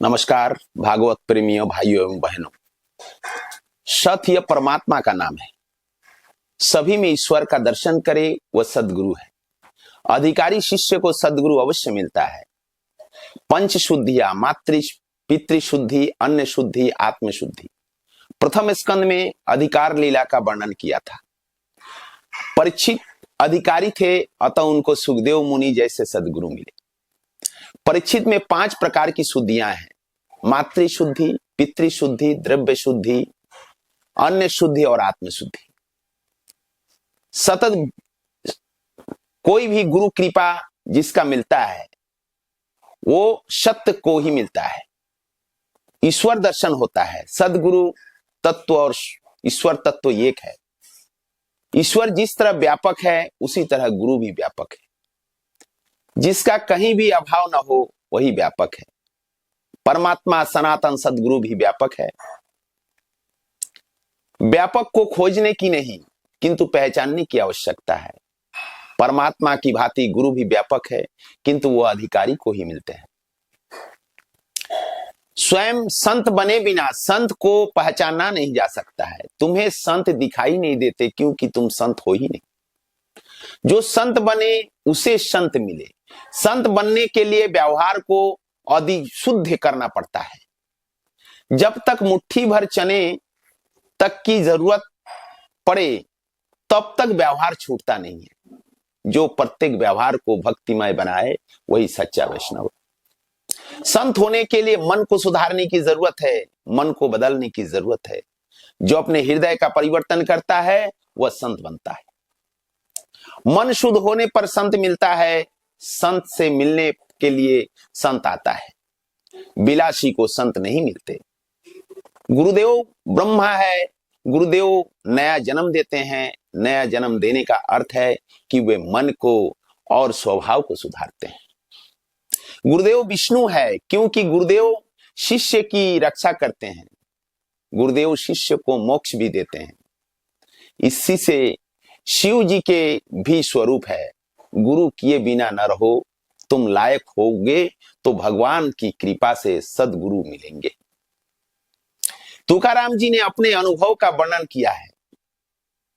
नमस्कार भागवत प्रेमियों, भाइयों एवं बहनों। सत यह परमात्मा का नाम है। सभी में ईश्वर का दर्शन करे वह सदगुरु है। अधिकारी शिष्य को सदगुरु अवश्य मिलता है। पंच शुद्धियां मातृ पितृ शुद्धि, अन्न शुद्धि, आत्म शुद्धि। प्रथम स्कंद में अधिकार लीला का वर्णन किया था। परीक्षित अधिकारी थे, अतः उनको सुखदेव मुनि जैसे सदगुरु मिले। परीक्षित में 5 प्रकार की शुद्धियां हैं: मातृ शुद्धि, पितृ शुद्धि, द्रव्य शुद्धि, अन्न शुद्धि और आत्म शुद्धि। सतत कोई भी गुरु कृपा जिसका मिलता है वो सत्य को ही मिलता है। ईश्वर दर्शन होता है। सदगुरु तत्व और ईश्वर तत्व एक है। ईश्वर जिस तरह व्यापक है उसी तरह गुरु भी व्यापक है। जिसका कहीं भी अभाव न हो वही व्यापक है। परमात्मा सनातन सदगुरु भी व्यापक है। व्यापक को खोजने की नहीं किंतु पहचानने की आवश्यकता है। परमात्मा की भांति गुरु भी व्यापक है, किंतु वो अधिकारी को ही मिलते हैं। स्वयं संत बने बिना संत को पहचाना नहीं जा सकता है। तुम्हें संत दिखाई नहीं देते क्योंकि तुम संत हो ही नहीं। जो संत बने उसे संत मिले। संत बनने के लिए व्यवहार को अधिक शुद्ध करना पड़ता है। जब तक मुट्ठी भर चने तक की जरूरत पड़े तब तक व्यवहार छूटता नहीं है। जो प्रत्येक व्यवहार को भक्तिमय बनाए वही सच्चा वैष्णव। संत होने के लिए मन को सुधारने की जरूरत है, मन को बदलने की जरूरत है। जो अपने हृदय का परिवर्तन करता है वह संत बनता है। मन शुद्ध होने पर संत मिलता है। संत से मिलने के लिए संत आता है। बिलासी को संत नहीं मिलते। गुरुदेव ब्रह्मा है। गुरुदेव नया जन्म देते हैं। नया जन्म देने का अर्थ है कि वे मन को और स्वभाव को सुधारते हैं। गुरुदेव विष्णु है क्योंकि गुरुदेव शिष्य की रक्षा करते हैं। गुरुदेव शिष्य को मोक्ष भी देते हैं। इसी से शिव जी के भी स्वरूप है। गुरु किए बिना न रहो, तुम लायक होगे तो भगवान की कृपा से सदगुरु मिलेंगे। तुकाराम जी ने अपने अनुभव का वर्णन किया है।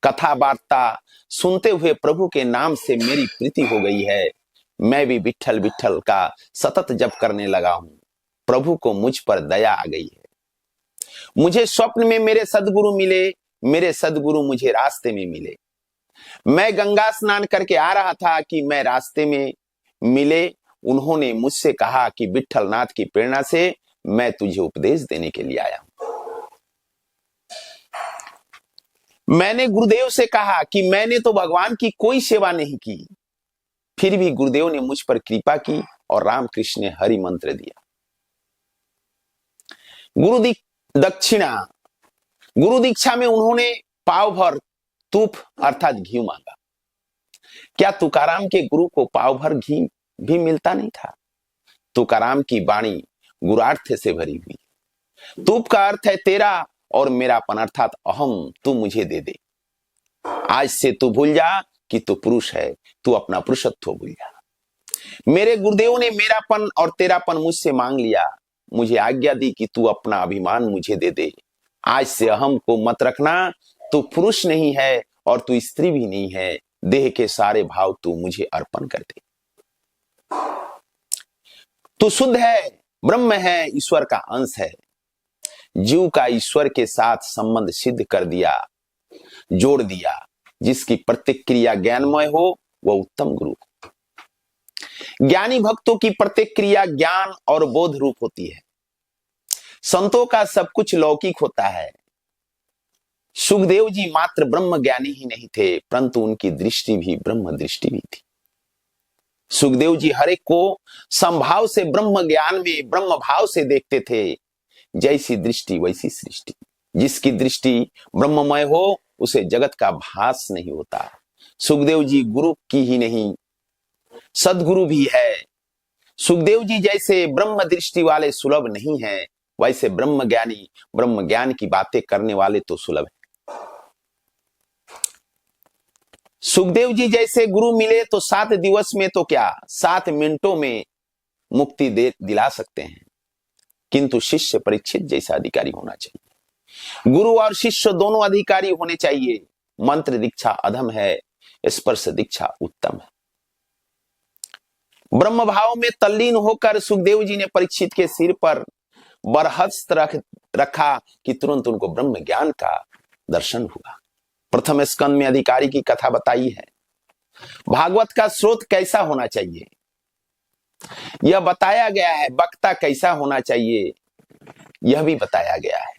कथा वार्ता सुनते हुए प्रभु के नाम से मेरी प्रीति हो गई है। मैं भी विठल विठल का सतत जप करने लगा हूं। प्रभु को मुझ पर दया आ गई है। मुझे स्वप्न में मेरे सदगुरु मिले। मेरे सदगुरु मुझे रास्ते में मिले। मैं गंगा स्नान करके आ रहा था कि मैं रास्ते में मिले। उन्होंने मुझसे कहा कि विठलनाथ की प्रेरणा से मैं तुझे उपदेश देने के लिए आया हूं। मैंने गुरुदेव से कहा कि मैंने तो भगवान की कोई सेवा नहीं की, फिर भी गुरुदेव ने मुझ पर कृपा की और रामकृष्ण ने हरि मंत्र दिया। दक्षिणा गुरु दीक्षा में उन्होंने पाव भर तूप अर्थात घी मांगा। क्या तुकाराम के गुरु को पाव भर घी भी मिलता नहीं था? तुकाराम की वाणी गुरार्थ से भरी हुई। तूप का अर्थ है तेरा और मेरापन अर्थात अहम। तू मुझे दे दे। आज से तू भूल जा कि तू पुरुष है। तू अपना पुरुषत्व भूल जा। मेरे गुरुदेव ने मेरापन और तेरापन मुझसे मांग लिया। मुझे आज्ञा दी कि तू अपना अभिमान मुझे दे दे। आज से अहम को मत रखना। तू पुरुष नहीं है और तू स्त्री भी नहीं है। देह के सारे भाव तू मुझे अर्पण कर दे। तू शुद्ध है, ब्रह्म है, ईश्वर का अंश है। जीव का ईश्वर के साथ संबंध सिद्ध कर दिया, जोड़ दिया। जिसकी प्रतिक्रिया ज्ञानमय हो वह उत्तम गुरु। ज्ञानी भक्तों की प्रतिक्रिया ज्ञान और बोध रूप होती है। संतों का सब कुछ लौकिक होता है। सुखदेव जी मात्र ब्रह्म ज्ञानी ही नहीं थे, परंतु उनकी दृष्टि भी ब्रह्म दृष्टि भी थी। सुखदेव जी हर एक को संभाव से ब्रह्म ज्ञान में ब्रह्म भाव से देखते थे। जैसी दृष्टि वैसी सृष्टि। जिसकी दृष्टि ब्रह्ममय हो उसे जगत का भास नहीं होता। सुखदेव जी गुरु की ही नहीं सदगुरु भी है। सुखदेव जी जैसे ब्रह्म दृष्टि वाले सुलभ नहीं है, वैसे ब्रह्म ज्ञानी ब्रह्म ज्ञान की बातें करने वाले तो सुलभ है। सुखदेव जी जैसे गुरु मिले तो 7 दिवस में तो क्या 7 मिनटों में मुक्ति दे दिला सकते हैं। किंतु शिष्य परीक्षित जैसा अधिकारी होना चाहिए। गुरु और शिष्य दोनों अधिकारी होने चाहिए। मंत्र दीक्षा अधम है, स्पर्श दीक्षा उत्तम है। ब्रह्म भाव में तल्लीन होकर सुखदेव जी ने परीक्षित के सिर पर बरहस्त रखा कि तुरंत उनको ब्रह्म ज्ञान का दर्शन हुआ। प्रथम स्कंद में अधिकारी की कथा बताई है। भागवत का स्रोत कैसा होना चाहिए यह बताया गया है। वक्ता कैसा होना चाहिए यह भी बताया गया है।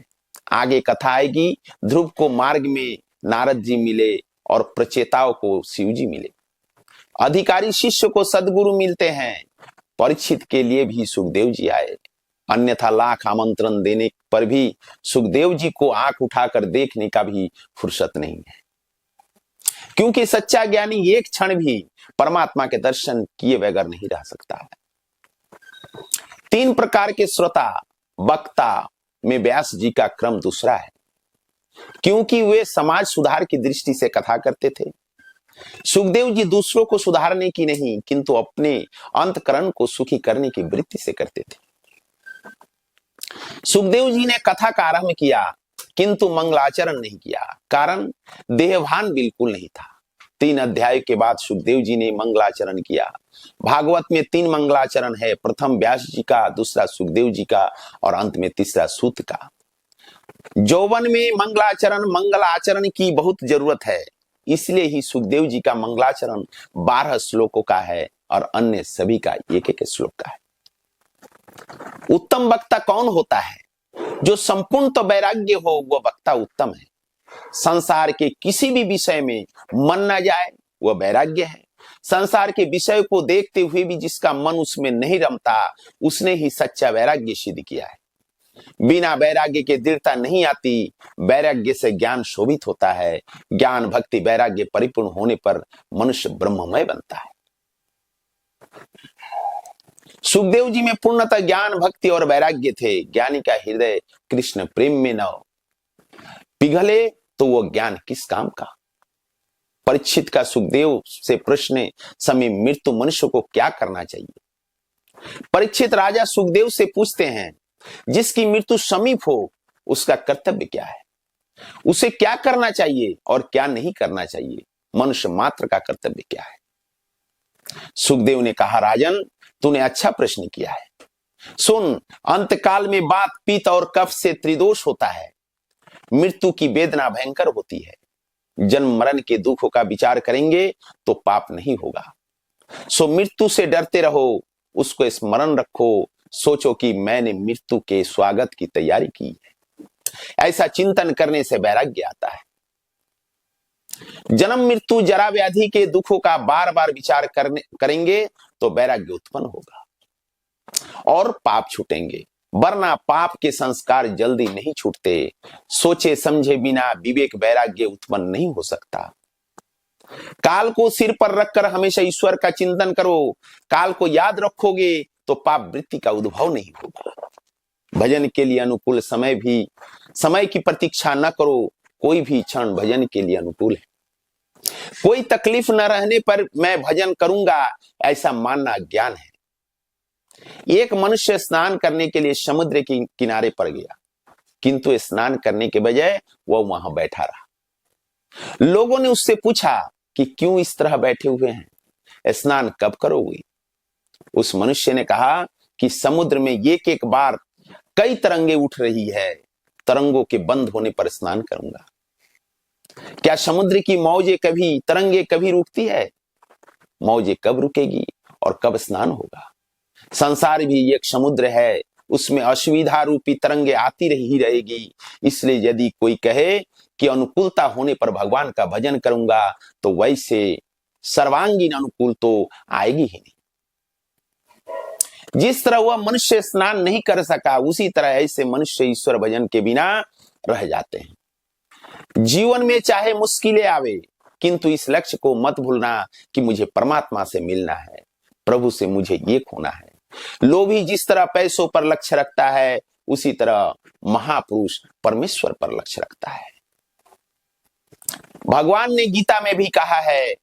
आगे कथा आएगी, ध्रुव को मार्ग में नारद जी मिले और प्रचेताओं को शिव जी मिले। अधिकारी शिष्य को सदगुरु मिलते हैं। परीक्षित के लिए भी सुखदेव जी आए, अन्यथा लाख आमंत्रण देने पर भी सुखदेव जी को आंख उठाकर देखने का भी फुर्सत नहीं है, क्योंकि सच्चा ज्ञानी एक क्षण भी परमात्मा के दर्शन किए बगैर नहीं रह सकता है। 3 प्रकार के श्रोता वक्ता में व्यास जी का क्रम दूसरा है, क्योंकि वे समाज सुधार की दृष्टि से कथा करते थे। सुखदेव जी दूसरों को सुधारने की नहीं, किंतु अपने अंतकरण को सुखी करने की वृत्ति से करते थे। सुखदेव जी ने कथा का आरंभ किया, किंतु मंगलाचरण नहीं किया, कारण देहभान बिल्कुल नहीं था। 3 अध्याय के बाद सुखदेव जी ने मंगलाचरण किया। भागवत में 3 मंगलाचरण है, प्रथम व्यास जी का, दूसरा सुखदेव जी का और अंत में तीसरा सूत का। यौवन में मंगल आचरण की बहुत जरूरत है, इसलिए ही सुखदेव जी का मंगलाचरण 12 श्लोकों का है और अन्य सभी का एक एक श्लोक का है। उत्तम वक्ता कौन होता है? जो संपूर्ण तो वैराग्य हो वह वक्ता उत्तम है। संसार के किसी भी विषय में मन न जाए वह वैराग्य है। संसार के विषय को देखते हुए भी जिसका मन उसमें नहीं रमता उसने ही सच्चा वैराग्य सिद्ध किया है। बिना वैराग्य के दृढ़ता नहीं आती। वैराग्य से ज्ञान शोभित होता है। ज्ञान भक्ति वैराग्य परिपूर्ण होने पर मनुष्य ब्रह्ममय बनता है। सुखदेव जी में पूर्णतः ज्ञान भक्ति और वैराग्य थे। ज्ञानी का हृदय कृष्ण प्रेम में न पिघले तो वो ज्ञान किस काम का। परीक्षित का सुखदेव से प्रश्न समय मृत्यु मनुष्य को क्या करना चाहिए। परीक्षित राजा सुखदेव से पूछते हैं, जिसकी मृत्यु समीप हो उसका कर्तव्य क्या है, उसे क्या करना चाहिए और क्या नहीं करना चाहिए, मनुष्य मात्र का कर्तव्य क्या है। सुखदेव ने कहा, राजन तूने अच्छा प्रश्न किया है। सुन, अंतकाल में बात पित्त और कफ से त्रिदोष होता है। मृत्यु की वेदना भयंकर होती है। जन्म मरण के दुखों का विचार करेंगे तो पाप नहीं होगा। सो मृत्यु से डरते रहो, उसको स्मरण रखो। सोचो कि मैंने मृत्यु के स्वागत की तैयारी की है। ऐसा चिंतन करने से वैराग्य आता है। जन्म मृत्यु जरा व्याधि के दुखों का बार बार विचार करेंगे तो वैराग्य उत्पन्न होगा और पाप छूटेंगे, वरना पाप के संस्कार जल्दी नहीं छूटते। सोचे समझे बिना विवेक वैराग्य उत्पन्न नहीं हो सकता। काल को सिर पर रखकर हमेशा ईश्वर का चिंतन करो। काल को याद रखोगे तो पाप वृत्ति का उद्भव नहीं होगा। भजन के लिए अनुकूल समय की प्रतीक्षा न करो। कोई भी क्षण भजन के लिए अनुकूल है। कोई तकलीफ न रहने पर मैं भजन करूंगा ऐसा मानना ज्ञान है। एक मनुष्य स्नान करने के लिए समुद्र के किनारे पर गया, किंतु स्नान करने के बजाय वह वहां बैठा रहा। लोगों ने उससे पूछा कि क्यों इस तरह बैठे हुए हैं, स्नान कब करोगे। उस मनुष्य ने कहा कि समुद्र में एक बार कई तरंगे उठ रही है, तरंगों के बंद होने पर स्नान करूंगा। क्या समुद्र की मौजें कभी, तरंगे कभी रुकती है? मौजें कब रुकेगी और कब स्नान होगा। संसार भी एक समुद्र है, उसमें असुविधा रूपी तरंगे आती ही रहेगी। इसलिए यदि कोई कहे कि अनुकूलता होने पर भगवान का भजन करूंगा तो वैसे सर्वांगीण अनुकूल तो आएगी ही नहीं। जिस तरह वह मनुष्य स्नान नहीं कर सका, उसी तरह ऐसे मनुष्य ईश्वर भजन के बिना रह जाते हैं। जीवन में चाहे मुश्किलें आवे, किंतु इस लक्ष्य को मत भूलना कि मुझे परमात्मा से मिलना है, प्रभु से मुझे एक होना है। लोभी जिस तरह पैसों पर लक्ष्य रखता है, उसी तरह महापुरुष परमेश्वर पर लक्ष्य रखता है। भगवान ने गीता में भी कहा है,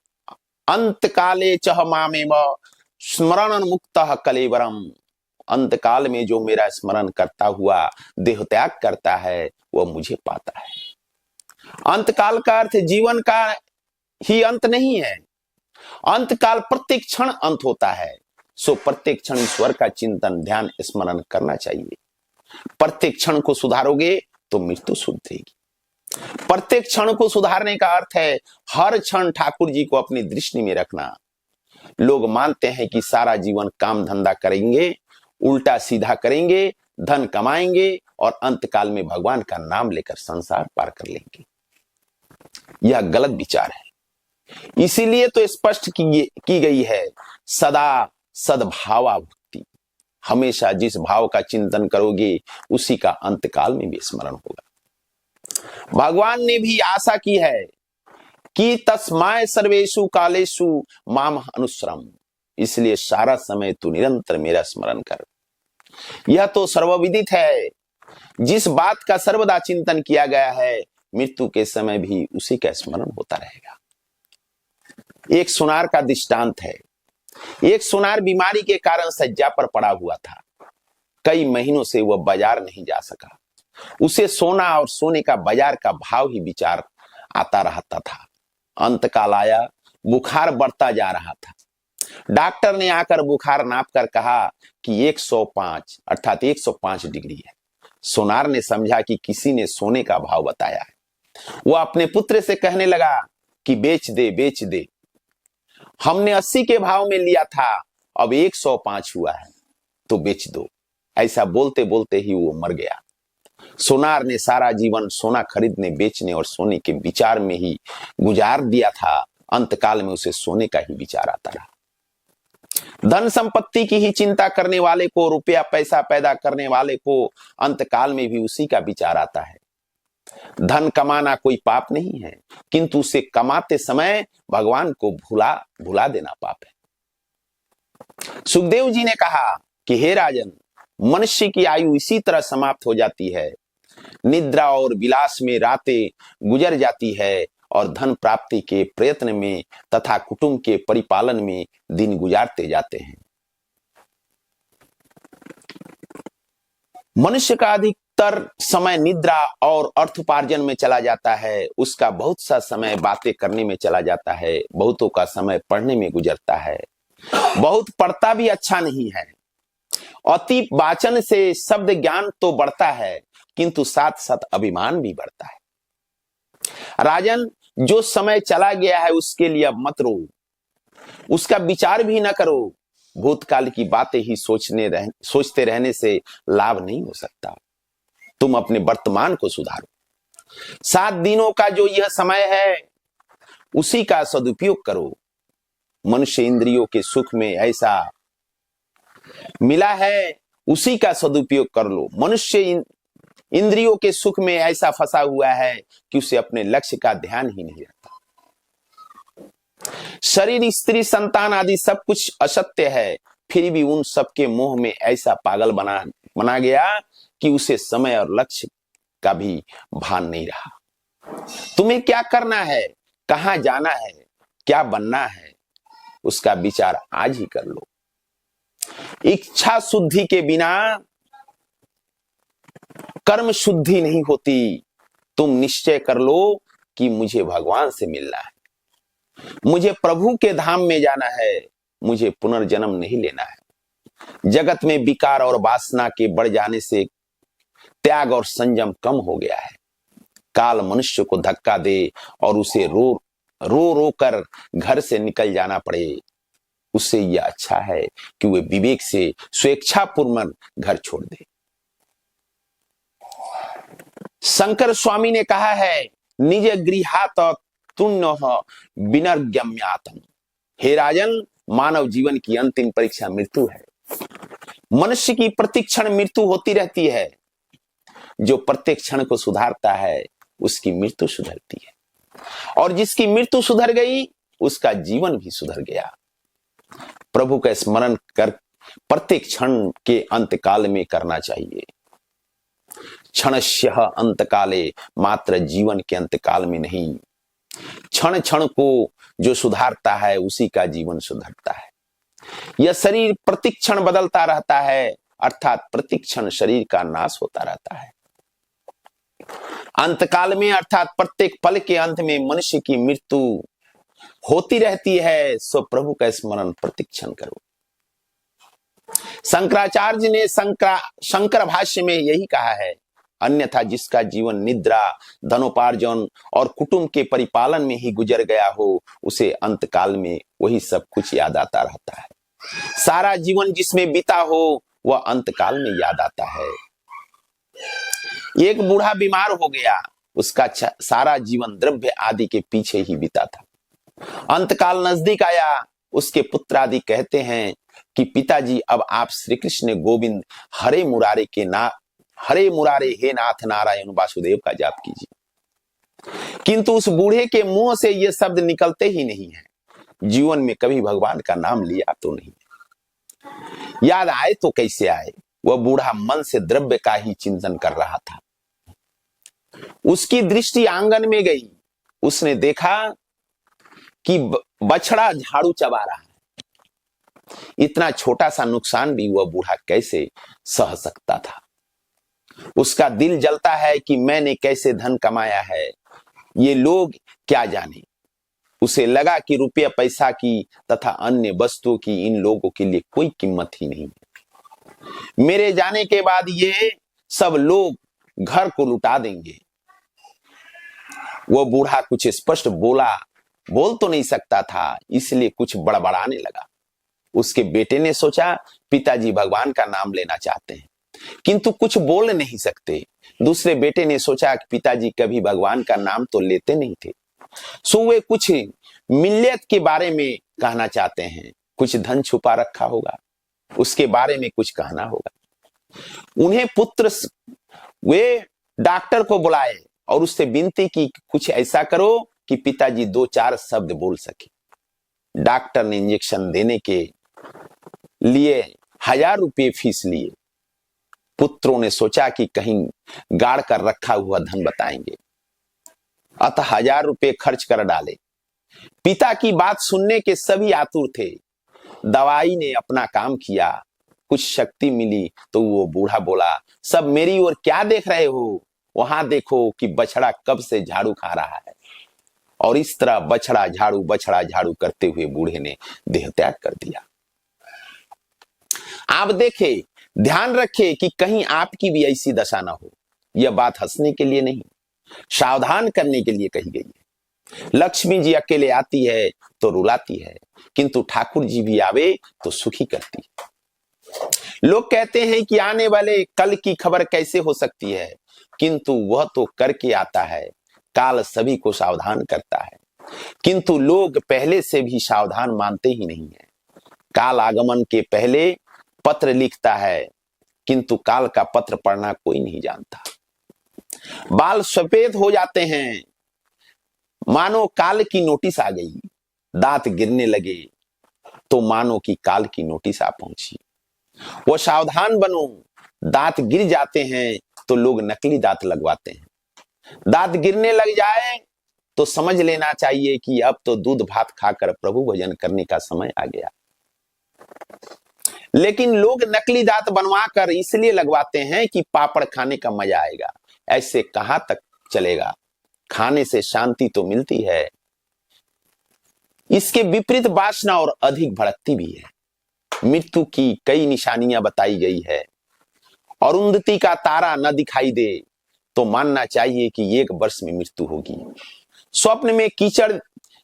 अंत काले चह मामेव स्मरण मुक्तः कलेवरम। अंतकाल में जो मेरा स्मरण करता हुआ देह त्याग करता है वह मुझे पाता है। अंतकाल का अर्थ जीवन का ही अंत नहीं है, अंतकाल प्रत्येक क्षण अंत होता है। सो प्रत्येक क्षण ईश्वर का चिंतन ध्यान स्मरण करना चाहिए। प्रत्येक क्षण को सुधारोगे तो मृत्यु सुधरेगी। प्रत्येक क्षण को सुधारने का अर्थ है हर क्षण ठाकुर जी को अपनी दृष्टि में रखना। लोग मानते हैं कि सारा जीवन काम धंधा करेंगे, उल्टा सीधा करेंगे, धन कमाएंगे और अंतकाल में भगवान का नाम लेकर संसार पार कर लेंगे। यह गलत विचार है। इसीलिए तो स्पष्ट की गई है सदा सद्भावा भक्ति। हमेशा जिस भाव का चिंतन करोगे उसी का अंतकाल में भी स्मरण होगा। भगवान ने भी आशा की है कि तस्माय सर्वेषु कालेषु माम अनुस्मरम, इसलिए सारा समय तू निरंतर मेरा स्मरण कर। यह तो सर्वविदित है, जिस बात का सर्वदा चिंतन किया गया है मृत्यु के समय भी उसी का स्मरण होता रहेगा। एक सुनार का दृष्टांत है। एक सुनार बीमारी के कारण शय्या पर पड़ा हुआ था। कई महीनों से वह बाजार नहीं जा सका। उसे सोना और सोने का बाजार का भाव ही विचार आता रहता था। अंतकाल आया, बुखार बढ़ता जा रहा था। डॉक्टर ने आकर बुखार नाप कर कहा कि 105 अर्थात 105 डिग्री है। सोनार ने समझा कि किसी ने सोने का भाव बताया है। वह अपने पुत्र से कहने लगा कि बेच दे बेच दे, हमने 80 के भाव में लिया था, अब 105 हुआ है तो बेच दो। ऐसा बोलते बोलते ही वो मर गया। सोनार ने सारा जीवन सोना खरीदने बेचने और सोने के विचार में ही गुजार दिया था। अंतकाल में उसे सोने का ही विचार आता रहा। धन संपत्ति की ही चिंता करने वाले को, रुपया पैसा पैदा करने वाले को अंतकाल में भी उसी का विचार आता है। धन कमाना कोई पाप नहीं है, किंतु उसे कमाते समय भगवान को भुला देना पाप है। सुखदेव जी ने कहा कि हे राजन, मनुष्य की आयु इसी तरह समाप्त हो जाती है। निद्रा और विलास में रातें गुजर जाती है और धन प्राप्ति के प्रयत्न में तथा कुटुंब के परिपालन में दिन गुजारते जाते हैं। मनुष्य का अधिकतर समय निद्रा और अर्थोपार्जन में चला जाता है। उसका बहुत सा समय बातें करने में चला जाता है। बहुतों का समय पढ़ने में गुजरता है। बहुत पढ़ता भी अच्छा नहीं है। अति वाचन से शब्द ज्ञान तो बढ़ता है, किंतु साथ साथ अभिमान भी बढ़ता है। राजन, जो समय चला गया है उसके लिए अब मत रो, उसका विचार भी न करो। भूतकाल की बातें ही सोचते रहने से लाभ नहीं हो सकता। तुम अपने वर्तमान को सुधारो। 7 दिनों का जो यह समय है उसी का सदुपयोग करो। मनुष्य इंद्रियों के सुख में ऐसा मिला है, उसी का सदुपयोग कर लो। मनुष्य इंद्रियों के सुख में ऐसा फंसा हुआ है कि उसे अपने लक्ष्य का ध्यान ही नहीं रहता। शरीर, स्त्री, संतान आदि सब कुछ असत्य है, फिर भी उन सबके मोह में ऐसा पागल बना गया कि उसे समय और लक्ष्य का भी भान नहीं रहा। तुम्हें क्या करना है, कहां जाना है, क्या बनना है, उसका विचार आज ही कर लो। इच्छा शुद्धि के बिना कर्म शुद्धि नहीं होती। तुम निश्चय कर लो कि मुझे भगवान से मिलना है, मुझे प्रभु के धाम में जाना है, मुझे पुनर्जन्म नहीं लेना है। जगत में विकार और वासना के बढ़ जाने से त्याग और संयम कम हो गया है। काल मनुष्य को धक्का दे और उसे रो कर घर से निकल जाना पड़े, उससे यह अच्छा है कि वे विवेक से स्वेच्छापूर्वक घर छोड़ दे। शंकर स्वामी ने कहा है, निज गृहात तुण्य विनर्गम्यातम। हे राजन, मानव जीवन की अंतिम परीक्षा मृत्यु है। मनुष्य की प्रतिक्षण मृत्यु होती रहती है। जो प्रत्येक क्षण को सुधारता है उसकी मृत्यु सुधरती है, और जिसकी मृत्यु सुधर गई उसका जीवन भी सुधर गया। प्रभु का स्मरण कर प्रत्येक क्षण के अंतकाल में करना चाहिए। क्षणस्य अंतकाले, मात्र जीवन के अंतकाल में नहीं। क्षण क्षण को जो सुधारता है उसी का जीवन सुधरता है। यह शरीर प्रतिक्षण बदलता रहता है, अर्थात प्रतिक्षण शरीर का नाश होता रहता है। अंतकाल में अर्थात प्रत्येक पल के अंत में मनुष्य की मृत्यु होती रहती है। सो प्रभु का स्मरण प्रतिक्षण करो। शंकराचार्य ने शंकर भाष्य में यही कहा है, अन्यथा जिसका जीवन निद्रा, धनोपार्जन और कुटुंब के परिपालन में ही गुजर गया हो, उसे अंतकाल में वही सब कुछ याद आता रहता है। सारा जीवन जिसमें बीता हो वह अंतकाल में याद आता है। एक बूढ़ा बीमार हो गया, उसका सारा जीवन द्रव्य आदि के पीछे ही बीता था। अंतकाल नजदीक आया, उसके पुत्र आदि कहते हैं कि पिताजी अब आप श्री कृष्ण गोविंद हरे मुरारे हे नाथ नारायण वासुदेव का जाप कीजिए। किंतु उस बूढ़े के मुंह से ये शब्द निकलते ही नहीं है। जीवन में कभी भगवान का नाम लिया तो नहीं, याद आए तो कैसे आए। वह बूढ़ा मन से द्रव्य का ही चिंतन कर रहा था। उसकी दृष्टि आंगन में गई, उसने देखा कि बछड़ा झाड़ू चबा रहा है। इतना छोटा सा नुकसान भी वह बूढ़ा कैसे सह सकता था। उसका दिल जलता है कि मैंने कैसे धन कमाया है, ये लोग क्या जाने। उसे लगा कि रुपया पैसा की तथा अन्य वस्तुओं की इन लोगों के लिए कोई कीमत ही नहीं है। मेरे जाने के बाद ये सब लोग घर को लुटा देंगे। वह बूढ़ा कुछ स्पष्ट बोल तो नहीं सकता था, इसलिए कुछ बड़बड़ाने लगा। उसके बेटे ने सोचा पिताजी भगवान का नाम लेना चाहते हैं, किंतु कुछ बोल नहीं सकते। दूसरे बेटे ने सोचा कि पिताजी कभी भगवान का नाम तो लेते नहीं थे, सो वे कुछ मिल्लत के बारे में कहना चाहते हैं। कुछ धन छुपा रखा होगा, उसके बारे में कुछ कहना होगा। उन्हें पुत्र वे डॉक्टर को बुलाए और उससे विनती की कुछ ऐसा करो कि पिताजी 2-4 शब्द बोल सके। डॉक्टर ने इंजेक्शन देने के लिए 1000 रुपये फीस लिए। पुत्रों ने सोचा कि कहीं गाड़ कर रखा हुआ धन बताएंगे, अतः 1000 रुपये खर्च कर डाले। पिता की बात सुनने के सभी आतुर थे। दवाई ने अपना काम किया, कुछ शक्ति मिली तो वो बूढ़ा बोला, सब मेरी ओर क्या देख रहे हो, वहां देखो कि बछड़ा कब से झाड़ू खा रहा है। और इस तरह बछड़ा झाड़ू करते हुए बूढ़े ने देह त्याग कर दिया। आप देखे, ध्यान रखे कि कहीं आपकी भी ऐसी दशा ना हो। यह बात हंसने के लिए नहीं, सावधान करने के लिए कही गई है। लक्ष्मी जी अकेले आती है तो रुलाती है, किंतु ठाकुर जी भी आवे तो सुखी करती है। लोग कहते हैं कि आने वाले कल की खबर कैसे हो सकती है, किंतु वह तो करके आता है। काल सभी को सावधान करता है, किंतु लोग पहले से भी सावधान मानते ही नहीं है। काल आगमन के पहले पत्र लिखता है, किंतु काल का पत्र पढ़ना कोई नहीं जानता। बाल सफेद हो जाते हैं, मानो काल की नोटिस आ गई। दांत गिरने लगे तो मानो कि काल की नोटिस आ पहुंची। वो सावधान बनो, दांत गिर जाते हैं तो लोग नकली दांत लगवाते हैं। दांत गिरने लग जाए तो समझ लेना चाहिए कि अब तो दूध भात खाकर प्रभु भजन करने का समय आ गया। लेकिन लोग नकली दांत बनवाकर इसलिए लगवाते हैं कि पापड़ खाने का मजा आएगा। ऐसे कहां तक चलेगा? खाने से शांति तो मिलती है, इसके विपरीत वासना और अधिक भड़कती भी है। मृत्यु की कई निशानियां बताई गई है। अरुंधति का तारा न दिखाई दे तो मानना चाहिए कि 1 वर्ष में मृत्यु होगी। स्वप्न में कीचड़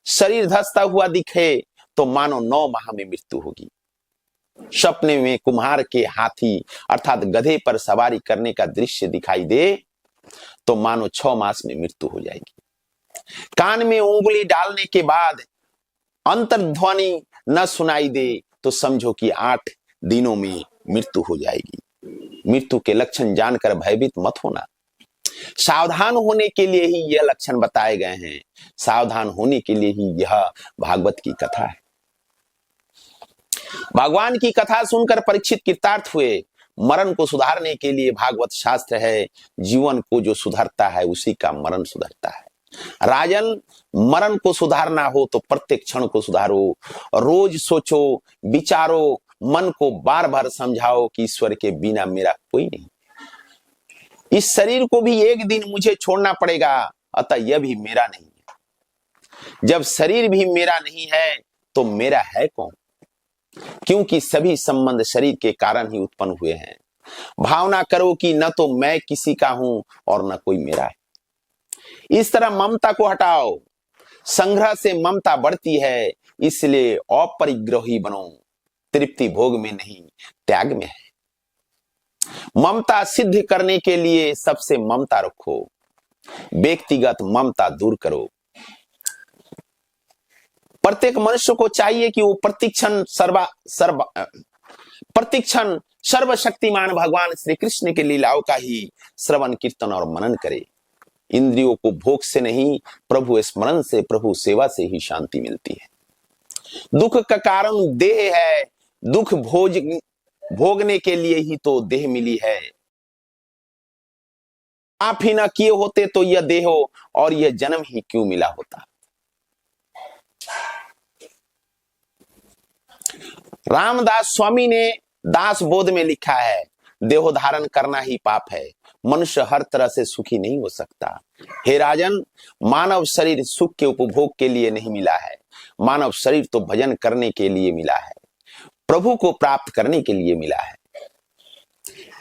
शरीर धंसता हुआ दिखे तो मानो 9 माह में मृत्यु होगी। सपने में कुम्हार के हाथी अर्थात गधे पर सवारी करने का दृश्य दिखाई दे तो मानो 6 मास में मृत्यु हो जाएगी। कान में उंगली डालने के बाद अंतर्ध्वनि न सुनाई दे तो समझो कि 8 दिनों में मृत्यु हो जाएगी। मृत्यु के लक्षण जानकर भयभीत मत होना। सावधान होने के लिए ही यह लक्षण बताए गए हैं। सावधान होने के लिए ही यह भागवत की कथा है। भगवान की कथा सुनकर परीक्षित कृतार्थ हुए। मरण को सुधारने के लिए भागवत शास्त्र है। जीवन को जो सुधारता है उसी का मरण सुधरता है। राजन, मरण को सुधारना हो तो प्रत्येक क्षण को सुधारो। रोज सोचो, विचारो, मन को बार बार समझाओ कि ईश्वर के बिना मेरा कोई नहीं, इस शरीर को भी एक दिन मुझे छोड़ना पड़ेगा, अतः यह भी मेरा नहीं है। जब शरीर भी मेरा नहीं है तो मेरा है कौन? क्योंकि सभी संबंध शरीर के कारण ही उत्पन्न हुए हैं। भावना करो कि न तो मैं किसी का हूं और न कोई मेरा है। इस तरह ममता को हटाओ। संग्रह से ममता बढ़ती है, इसलिए अपरिग्रही बनो। तृप्ति भोग में नहीं, त्याग में है। ममता सिद्ध करने के लिए सबसे ममता रखो। व्यक्तिगत ममता दूर करो। प्रत्येक मनुष्य को चाहिए कि वो प्रतिक्षण सर्वशक्तिमान भगवान श्री कृष्ण के लीलाओं का ही श्रवण कीर्तन और मनन करे। इंद्रियों को भोग से नहीं, प्रभु स्मरण से, प्रभु सेवा से ही शांति मिलती है। दुख का कारण देह है। दुख भोगने के लिए ही तो देह मिली है। आप ही ना किए होते तो यह देह और यह जन्म ही क्यों मिला होता। रामदास स्वामी ने दास बोध में लिखा है, देह धारण करना ही पाप है। मनुष्य हर तरह से सुखी नहीं हो सकता। हे राजन, मानव शरीर सुख के उपभोग के लिए नहीं मिला है। मानव शरीर तो भजन करने के लिए मिला है, प्रभु को प्राप्त करने के लिए मिला है।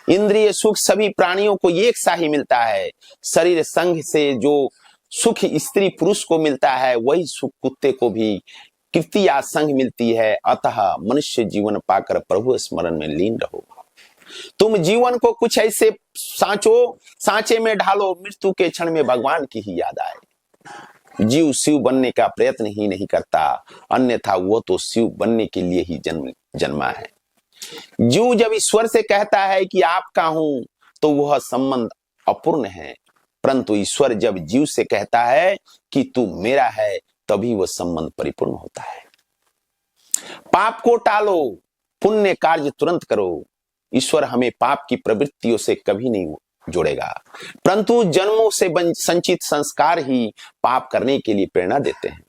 इंद्रिय सुख सभी प्राणियों को एक सा ही मिलता है। शरीर संग से जो सुख स्त्री पुरुष को मिलता है, वही सुख कुत्ते को भी कृत्या संग मिलती है। अतः मनुष्य जीवन पाकर प्रभु स्मरण में लीन रहो। तुम जीवन को कुछ ऐसे सांचे में ढालो, मृत्यु के क्षण में भगवान की ही याद आए। जीव शिव बनने का प्रयत्न ही नहीं करता, अन्यथा वो तो शिव बनने के लिए ही जन्मा है। जीव जब ईश्वर से कहता है कि आपका हूं, तो वह संबंध अपूर्ण है, परंतु ईश्वर जब जीव से कहता है कि तू मेरा है, तभी वह संबंध परिपूर्ण होता है। पाप को टालो, पुण्य कार्य तुरंत करो। ईश्वर हमें पाप की प्रवृत्तियों से कभी नहीं जोड़ेगा, परंतु जन्मों से संचित संस्कार ही पाप करने के लिए प्रेरणा देते हैं।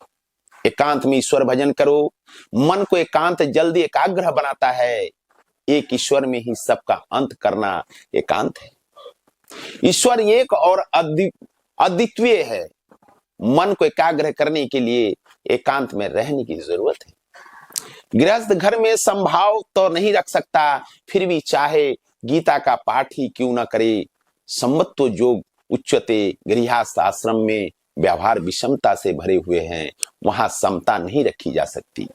एकांत में ईश्वर भजन करो। मन को एकांत जल्दी एकाग्र बनाता है। एक ईश्वर में ही सबका अंत करना एकांत है। ईश्वर एक और अद्वितीय है। मन को एकाग्र करने के लिए एकांत में रहने की जरूरत है। गृहस्थ घर में संभाव तो नहीं रख सकता, फिर भी चाहे गीता का पाठ ही क्यों न करे। संवत्तो जोग उच्चते, गृहस्थ आश्रम में व्यवहार विषमता से भरे हुए हैं, वहां समता नहीं रखी जा सकती।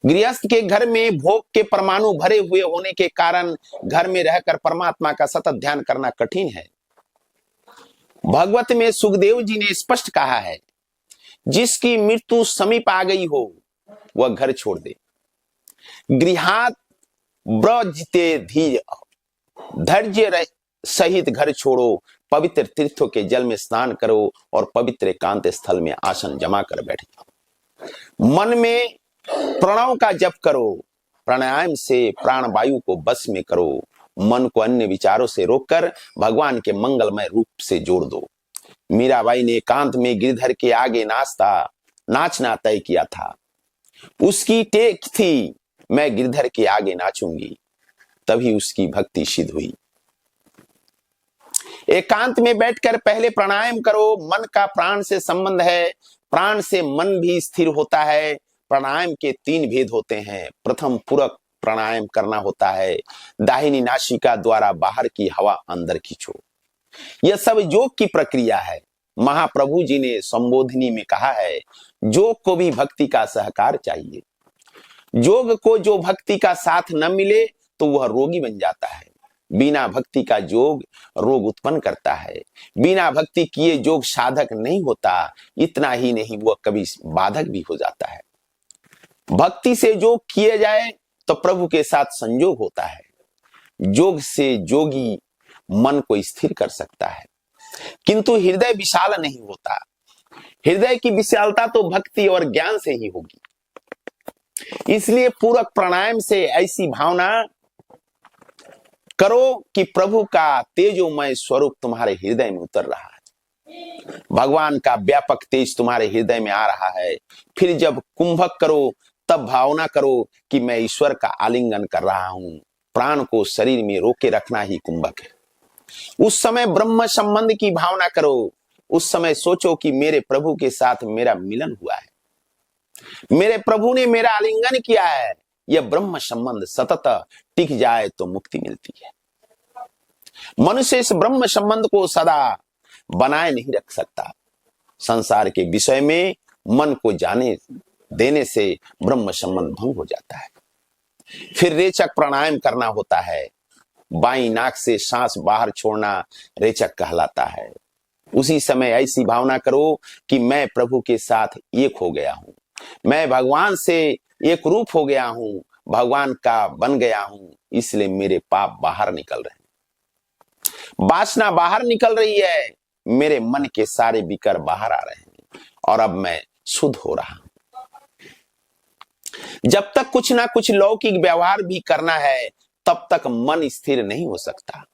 गृहस्थ के घर में भोग के परमाणु भरे हुए होने के कारण घर में रहकर परमात्मा का सतत ध्यान करना कठिन है। भगवत में सुखदेव जी ने स्पष्ट कहा है, जिसकी मृत्यु समीप आ गई हो वह घर छोड़ दे। गृहात ब्रजते धीर, धैर्य सहित घर छोड़ो। पवित्र तीर्थों के जल में स्नान करो और पवित्र एकांत स्थल में आसन जमा कर बैठ जाओ। मन में प्रणव का जप करो। प्राणायाम से प्राणवायु को बस में करो। मन को अन्य विचारों से रोककर भगवान के मंगलमय रूप से जोड़ दो। मीराबाई ने एकांत में गिरधर के आगे नाचना तय किया था। उसकी टेक थी, मैं गिरधर के आगे नाचूंगी, तभी उसकी भक्ति सिद्ध हुई। एकांत में बैठकर पहले प्राणायाम करो। मन का प्राण से संबंध है, प्राण से मन भी स्थिर होता है। प्राणायाम के 3 भेद होते हैं। प्रथम पूरक प्राणायाम करना होता है। दाहिनी नासिका द्वारा बाहर की हवा अंदर खींचो। यह सब योग की प्रक्रिया है। महाप्रभु जी ने संबोधिनी में कहा है, योग को भी भक्ति का सहकार चाहिए। योग को जो भक्ति का साथ न मिले तो वह रोगी बन जाता है। बिना भक्ति का योग रोग उत्पन्न करता है। बिना भक्ति किए योग साधक नहीं होता। इतना ही नहीं, वह कभी बाधक भी हो जाता है। भक्ति से योग किए जाए तो प्रभु के साथ संयोग होता है। योग से योगी मन को स्थिर कर सकता है, किंतु हृदय विशाल नहीं होता। हृदय की विशालता तो भक्ति और ज्ञान से ही होगी। इसलिए पूरक प्राणायाम से ऐसी भावना करो कि प्रभु का तेजोमय स्वरूप तुम्हारे हृदय में उतर रहा है। भगवान का व्यापक तेज तुम्हारे हृदय में आ रहा है। फिर जब कुंभक करो तब भावना करो कि मैं ईश्वर का आलिंगन कर रहा हूं। प्राण को शरीर में रोके रखना ही कुंभक है। उस समय ब्रह्म संबंध की भावना करो। उस समय सोचो कि मेरे प्रभु के साथ मेरा मिलन हुआ है, मेरे प्रभु ने मेरा आलिंगन किया है। यह ब्रह्म संबंध सतत टिक जाए तो मुक्ति मिलती है। मनुष्य इस ब्रह्म संबंध को सदा बनाए नहीं रख सकता। संसार के विषय में मन को जाने देने से ब्रह्म संबंध भंग हो जाता है। फिर रेचक प्राणायाम करना होता है। बाईं नाक से सांस बाहर छोड़ना रेचक कहलाता है। उसी समय ऐसी भावना करो कि मैं प्रभु के साथ एक हो गया हूं, मैं भगवान से एक रूप हो गया हूं, भगवान का बन गया हूं, इसलिए मेरे पाप बाहर निकल रहे हैं, वासना बाहर निकल रही है, मेरे मन के सारे विकार बाहर आ रहे हैं और अब मैं शुद्ध हो रहा हूं। जब तक कुछ ना कुछ लौकिक व्यवहार भी करना है तब तक मन स्थिर नहीं हो सकता।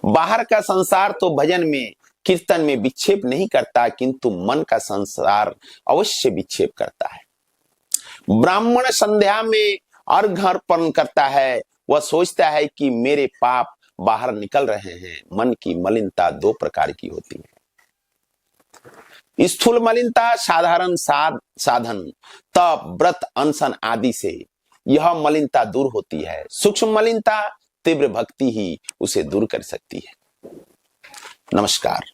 बाहर का संसार तो भजन में कीर्तन में विक्षेप नहीं करता, किंतु मन का संसार अवश्य विक्षेप करता है। ब्राह्मण संध्या में अर्घ्य अर्पण करता है। वह सोचता है कि मेरे पाप बाहर निकल रहे हैं। मन की मलिनता दो प्रकार की होती है। स्थूल मलिनता साधारण साधन तप व्रत अनशन आदि से यह मलिनता दूर होती है। सूक्ष्म मलिनता तीव्र भक्ति ही उसे दूर कर सकती है। नमस्कार।